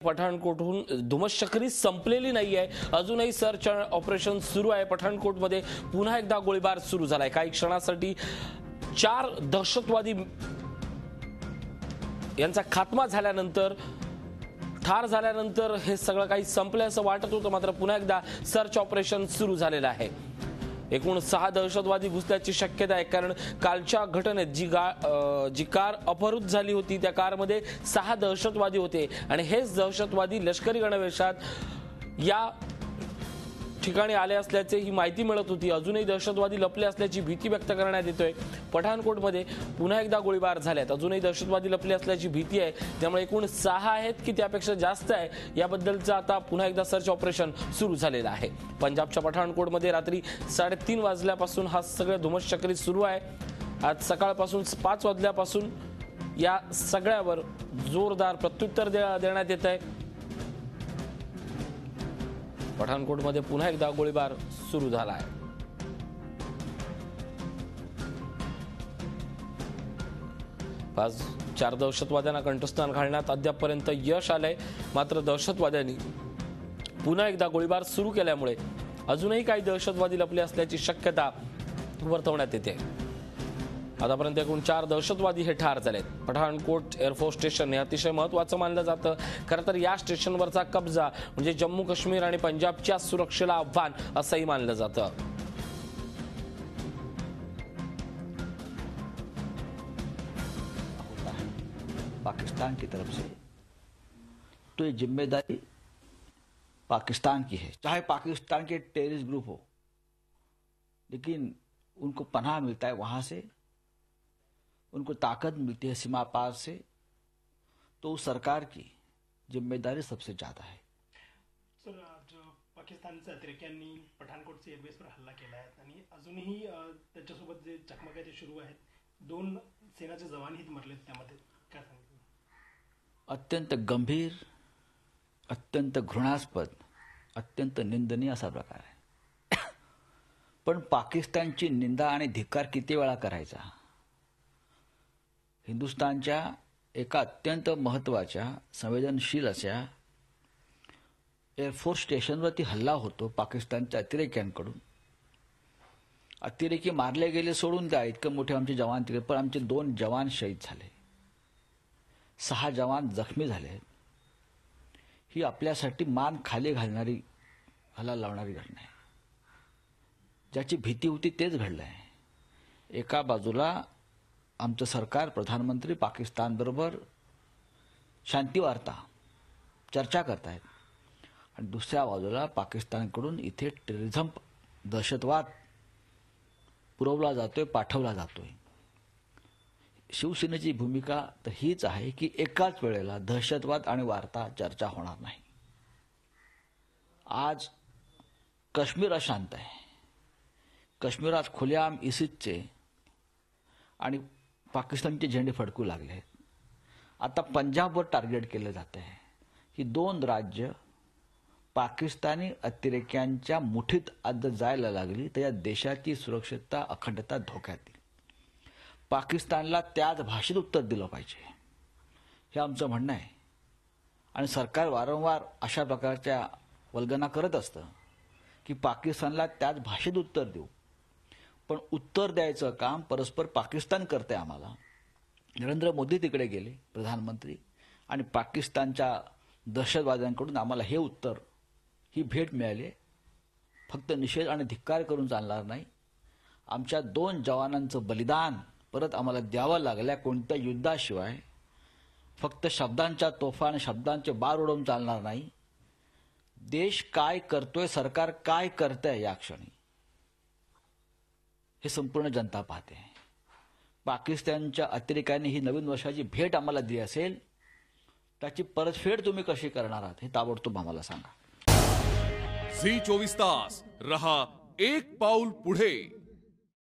पठाणकोटहून धुमश्चक्री संपलेली नाहीये, अजूनही सर्च ऑपरेशन सुरू आहे। पठाणकोटमध्ये पुन्हा एकदा गोळीबार सुरू झालाय। काही क्षणासाठी 4 दहशतवादी यांचा खात्मा झाल्यानंतर, ठार झाल्यानंतर हे सगळं काही संपलं असं वाटत होतं, मात्र पुन्हा एकदा सर्च ऑपरेशन सुरू झालेलं आहे। एकूण 6 दहशतवादी घुसल्याची शक्यता आहे, कारण कालच्या घटनेत जी कार अपहृत झाली होती त्या कारमध्ये 6 दहशतवादी होते आणि हेच दहशतवादी लष्करी गणवेशात या ठिकाणी आले असल्याची ही माहिती मिळत होती। अजूनही दहशतवादी लपले असल्याची भीती व्यक्त करण्यात येतोय। पठाणकोटमध्ये पुन्हा एकदा गोळीबार झाल्यात, अजूनही दहशतवादी लपले असल्याची भीती आहे। त्यामुळे एकूण 6 आहेत की त्यापेक्षा जास्त आहे याबद्दलचं आता पुन्हा एकदा सर्च ऑपरेशन सुरू झालेलं आहे। पंजाबच्या पठाणकोटमध्ये रात्री 3:30 वाजल्यापासून हा सगळं धुमश्चक्री सुरू आहे। आज सकाळपासून 5 वाजल्यापासून या सगळ्यावर जोरदार प्रत्युत्तर देण्यात येत आहे। पठाणकोटमध्ये पुन्हा एकदा गोळीबार सुरू झाला आहे। आज 4 दहशतवाद्यांना कंठस्नान घालण्यात अद्यापपर्यंत यश आलंय, मात्र दहशतवाद्यांनी पुन्हा एकदा गोळीबार सुरू केल्यामुळे अजूनही काही दहशतवादी लपले असल्याची शक्यता वर्तवण्यात येते। आतापर्यंत एकूण 4 दहशतवादी हे ठार झालेत। पठाणकोट एअरफोर्स स्टेशन हे अतिशय महत्त्वाचं मानलं जातं। खरं तर या स्टेशनवरचा कब्जा म्हणजे जम्मू काश्मीर आणि पंजाबच्या सुरक्षेला आव्हान असंही मानलं जातं। पाकिस्तान की तरफ से तो ये जिम्मेदारी पाकिस्तान की है, चाहे पाकिस्तान के टेररिस्ट ग्रुप हो, लेकिन उनको पनाह मिलता है वहां से, उनको ताकत मिलती है सीमा पार से, तो उस सरकार की जिम्मेदारी सबसे ज्यादा है। सर, आज पाकिस्तानच्या अतिरेक्यांनी पठाणकोटचे एअरबेसवर हल्ला केला आहे आणि अजूनही त्याच्यासोबत जे चकमक आहे ते सुरू आहेत। 2 सेनाचे जवानही मरलेत, त्यामध्ये काय सांगितलं? अत्यंत गंभीर, अत्यंत घृणास्पद, अत्यंत निंदनीय असा प्रकार आहे। पण पाकिस्तानची निंदा आणि धिक्कार किती वेळा करायचा? हिंदुस्थानच्या एका अत्यंत महत्त्वाच्या संवेदनशील अशा एअरफोर्स स्टेशनवरती हल्ला होतो पाकिस्तानच्या अतिरेक्यांकडून। अतिरेकी मारले गेले सोडून द्या, इतके मोठे आमचे जवान तिकडे, पण आमचे 2 जवान शहीद झाले, 6 जवान जखमी झाले। ही आपल्यासाठी मान खाली घालणारी, हाला लावणारी घटना आहे। ज्याची भीती होती तेच घडलंय। एका बाजूला आमचं सरकार, प्रधानमंत्री पाकिस्तानबरोबर शांती वार्ता चर्चा करतायत आणि दुसऱ्या बाजूला पाकिस्तानकडून इथे टेररिझम, दहशतवाद पुरवला जातोय, पाठवला जातोय। शिवसेनेची भूमिका तर हीच आहे की एकाच वेळेला दहशतवाद आणि वार्ता चर्चा होणार नाही। आज काश्मीर अशांत आहे, काश्मीरात खुलेआम इसिसचे आणि पाकिस्तानचे झेंडे फडकू लागले आहेत। आता पंजाबवर टार्गेट केलं जात आहे। ही 2 राज्य पाकिस्तानी अतिरेक्यांच्या मुठीत आज जायला लागली तर या देशाची सुरक्षितता, अखंडता धोक्यात येईल। पाकिस्तानला त्याच भाषेत उत्तर दिलं पाहिजे, हे आमचं म्हणणं आहे। आणि सरकार वारंवार अशा प्रकारच्या वल्गना करत असतं की पाकिस्तानला त्याच भाषेत उत्तर देऊ, पण उत्तर द्यायचं काम परस्पर पाकिस्तान करते। आम्हाला नरेंद्र मोदी तिकडे गेले प्रधानमंत्री, आणि पाकिस्तानच्या दहशतवाद्यांकडून आम्हाला हे उत्तर, ही भेट मिळाली। फक्त निषेध आणि धिक्कार करून चालणार नाही। आमच्या 2 जवानांचं बलिदान परत आम्हाला द्यावं लागल्या कोणत्या युद्धाशिवाय। फक्त शब्दांच्या तोफा आणि शब्दांचे बार उडवून चालणार नाही। देश काय करतोय, सरकार काय करतंय या क्षणी हे संपूर्ण जनता पाहते। पाकिस्तानच्या अतिरेक्यांनी ही नवीन वर्षाची भेट आम्हाला दिली असेल, त्याची परतफेड तुम्ही कशी करणार आहात हे ताबडतोब आम्हाला सांगा। झी 24 तास रहा एक पाऊल पुढे।